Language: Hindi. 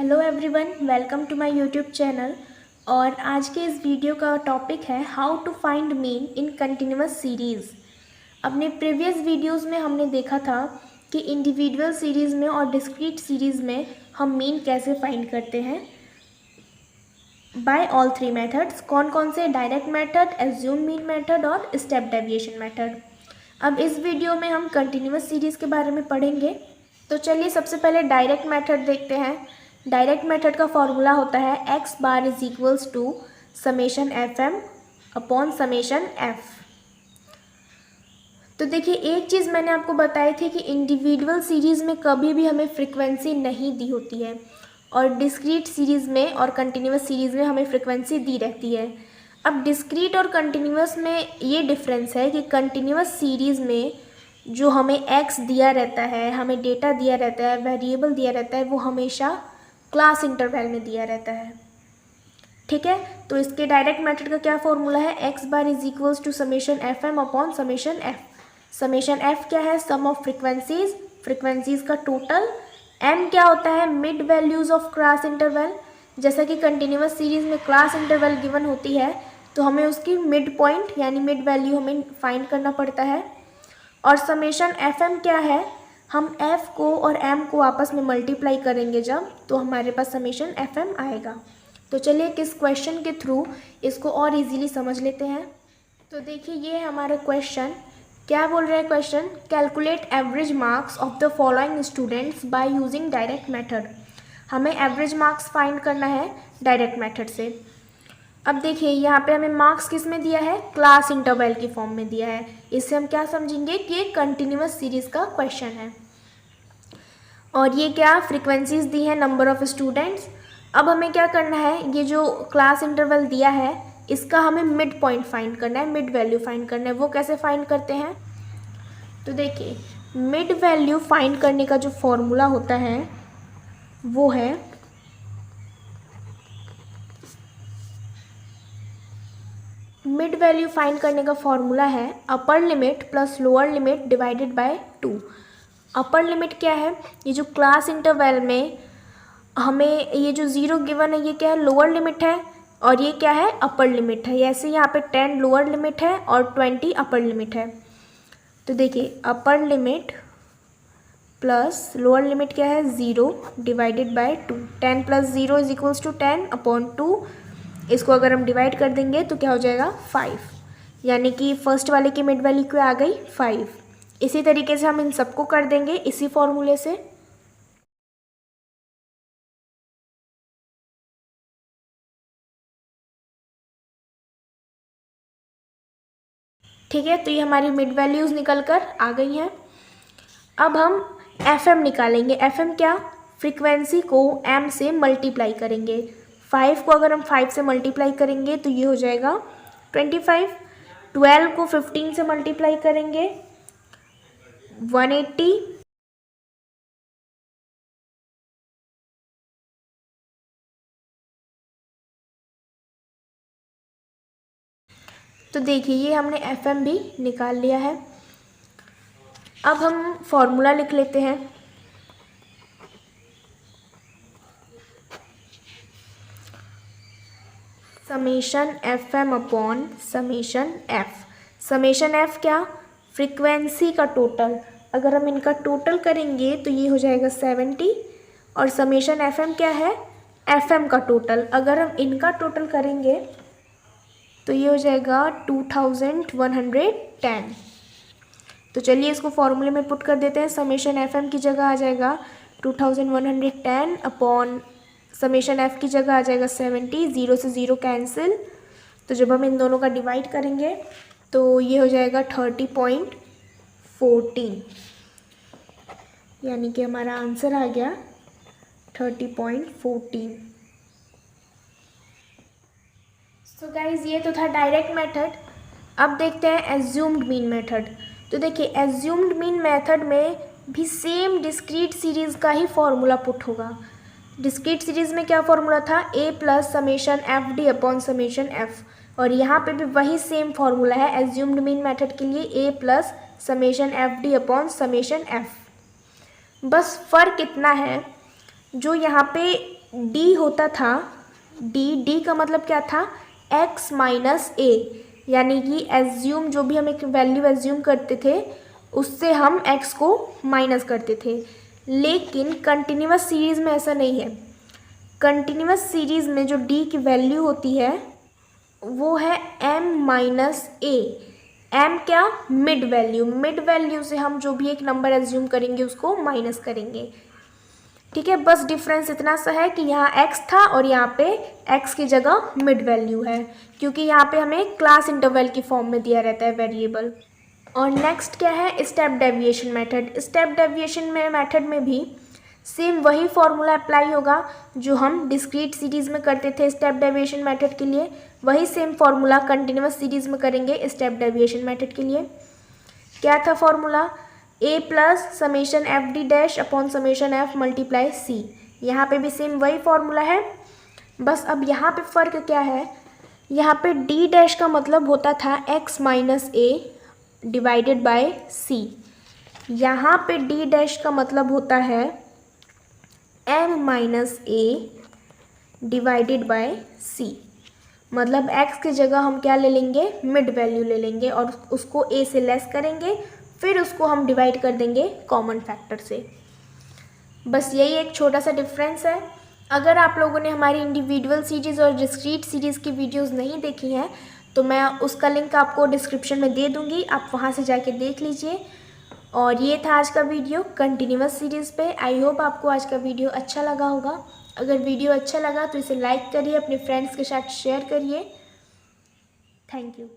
Hello everyone, welcome to my YouTube channel. और आज के इस वीडियो का टॉपिक है how to find mean in continuous series. अपने प्रीवियस वीडियोस में हमने देखा था कि इंडिविजुअल सीरीज़ में और डिस्क्रीट सीरीज़ में हम मीन कैसे फाइंड करते हैं बाय ऑल थ्री मेथड्स। कौन कौन से? Direct method, assume mean method और स्टेप डेविएशन मेथड। अब इस वीडियो में हम कंटिन्यूअस सीरीज़ के बारे में पढ़ेंगे। तो चलिए सबसे पहले डायरेक्ट मेथड देखते हैं। डायरेक्ट मेथड का फॉर्मूला होता है x bar is equals to summation f m upon summation f. तो देखिए, एक चीज़ मैंने आपको बताई थी कि इंडिविजुअल सीरीज़ में कभी भी हमें फ्रिक्वेंसी नहीं दी होती है और डिस्क्रीट सीरीज़ में और कंटिन्यूअस सीरीज़ में हमें फ्रिक्वेंसी दी रहती है। अब डिस्क्रीट और कंटिन्यूअस में ये डिफरेंस है कि कंटिन्यूअस सीरीज़ में जो हमें एक्स दिया रहता है, हमें डेटा दिया रहता है, वेरिएबल दिया रहता है, वो हमेशा क्लास इंटरवल में दिया रहता है। ठीक है, तो इसके डायरेक्ट मेथड का क्या फॉर्मूला है? X bar is equals to summation f m upon summation f. Summation f क्या है? सम ऑफ फ्रिक्वेंसीज, फ्रिक्वेंसीज का टोटल। एम क्या होता है? Mid values of class interval. जैसा कि कंटिन्यूअस सीरीज में क्लास इंटरवल गिवन होती है तो हमें उसकी मिड पॉइंट यानी मिड वैल्यू हमें फाइंड करना पड़ता है। और समेशन एफ एम क्या है? हम f को और m को आपस में मल्टीप्लाई करेंगे जब, तो हमारे पास समेशन एफ एम आएगा। तो चलिए किस क्वेश्चन के थ्रू इसको और इजीली समझ लेते हैं। तो देखिए, ये है हमारा क्वेश्चन। क्या बोल रहा है question? Calculate average marks of the following students by using direct method. हमें एवरेज मार्क्स फाइंड करना है डायरेक्ट मेथड से। अब देखिए, यहाँ पे हमें मार्क्स किस में दिया है? क्लास इंटरवल की फॉर्म में दिया है। इससे हम क्या समझेंगे कि ये कंटिन्यूअस सीरीज का क्वेश्चन है। और ये क्या फ्रीक्वेंसीज दी है, नंबर ऑफ स्टूडेंट्स। अब हमें क्या करना है? ये जो क्लास इंटरवल दिया है इसका हमें मिड पॉइंट फाइंड करना है, मिड वैल्यू फाइंड करना है। वो कैसे फाइंड करते हैं? तो देखिए, मिड वैल्यू फाइंड करने का जो फॉर्मूला होता है वो है मिड वैल्यू फाइंड करने का फॉर्मूला है अपर limit plus lower limit divided by 2। Upper limit क्या है? ये जो क्लास इंटरवल में हमें ये जो 0 गिवन है ये क्या है? लोअर लिमिट है। और ये क्या है? अपर लिमिट है। ऐसे यहाँ पे 10 लोअर लिमिट है और 20 अपर लिमिट है। तो देखिए, upper limit plus lower limit क्या है? 0 divided by 2। 10 plus 0 is equals to 10 upon 2। इसको अगर हम डिवाइड कर देंगे तो क्या हो जाएगा? 5। यानी कि फर्स्ट वाले की मिड वैल्यू क्या आ गई? 5। इसी तरीके से हम इन सबको कर देंगे इसी फॉर्मूले से। ठीक है, तो ये हमारी मिड वैल्यूज़ निकल कर आ गई हैं। अब हम एफ एम निकालेंगे। एफ एम क्या? फ्रीक्वेंसी को एम से मल्टीप्लाई करेंगे। 5 को अगर हम 5 से मल्टीप्लाई करेंगे तो ये हो जाएगा 25। 12 को 15 से मल्टीप्लाई करेंगे 180। तो देखिए, ये हमने एफ एम भी निकाल लिया है। अब हम फॉर्मूला लिख लेते हैं। Summation f m upon summation f. Summation f क्या? फ्रीक्वेंसी का टोटल। अगर हम इनका टोटल करेंगे तो ये हो जाएगा 70। और समेशन एफ एम क्या है? एफ एम का टोटल। अगर हम इनका टोटल करेंगे तो ये हो जाएगा 2110। तो चलिए इसको फॉर्मूले में पुट कर देते हैं। समेशन एफ एम की जगह आ जाएगा 2110 अपॉन समेशन एफ की जगह आ जाएगा 70। 0 से 0 कैंसिल। तो जब हम इन दोनों का डिवाइड करेंगे तो ये हो जाएगा 30.14। यानी कि हमारा आंसर आ गया 30.14। सो गाइज, ये तो था डायरेक्ट मेथड। अब देखते हैं एज्यूम्ड मीन मेथड। तो देखिए, एज्यूम्ड मीन मेथड में भी सेम डिस्क्रीट सीरीज़ का ही फॉर्मूला पुट होगा। डिस्क्रीट सीरीज़ में क्या फॉर्मूला था? a plus summation f D upon summation F. और यहाँ पे भी वही सेम फॉर्मूला है एज्यूम्ड मीन मेथड के लिए, a plus summation f D upon summation F. बस फ़र्क इतना है, जो यहाँ पे डी होता था, डी का मतलब क्या था, x माइनस ए, यानी कि एज्यूम, जो भी हम एक वैल्यू एज्यूम करते थे उससे हम x को माइनस करते थे। लेकिन कंटिन्यूअस सीरीज़ में ऐसा नहीं है। कंटिन्यूअस सीरीज़ में जो d की वैल्यू होती है वो है m माइनस ए। m क्या, मिड वैल्यू, मिड वैल्यू से हम जो भी एक नंबर एज्यूम करेंगे उसको माइनस करेंगे। ठीक है, बस डिफरेंस इतना सा है कि यहाँ x था और यहाँ पे x की जगह मिड वैल्यू है, क्योंकि यहाँ पे हमें क्लास इंटरवल की फॉर्म में दिया रहता है वेरिएबल। और नेक्स्ट क्या है, step deviation method. Step deviation में मेथड में भी सेम वही फॉर्मूला अप्लाई होगा जो हम डिस्क्रीट सीरीज़ में करते थे स्टेप डेविएशन मेथड के लिए, वही सेम फॉर्मूला कंटिन्यूअस सीरीज़ में करेंगे स्टेप डेविएशन मेथड के लिए। क्या था formula, a plus summation f d dash upon summation f multiply c. यहाँ पे भी सेम वही फॉर्मूला है, बस अब यहाँ पे फ़र्क क्या है, यहाँ पे d डैश का मतलब होता था x minus a divided by c, यहाँ पे d डैश का मतलब होता है m minus a divided by c. मतलब x की जगह हम क्या ले लेंगे, मिड वैल्यू ले लेंगे और उसको a से लेस करेंगे, फिर उसको हम डिवाइड कर देंगे कॉमन फैक्टर से। बस यही एक छोटा सा डिफरेंस है। अगर आप लोगों ने हमारी इंडिविजुअल सीरीज़ और डिस्क्रीट सीरीज़ की वीडियोस नहीं देखी हैं तो मैं उसका लिंक आपको डिस्क्रिप्शन में दे दूँगी, आप वहाँ से जाके देख लीजिए। और ये था आज का वीडियो कंटिन्यूअस सीरीज़ पे। आई होप आपको आज का वीडियो अच्छा लगा होगा। अगर वीडियो अच्छा लगा तो इसे लाइक करिए, अपने फ्रेंड्स के साथ शेयर करिए। Thank you.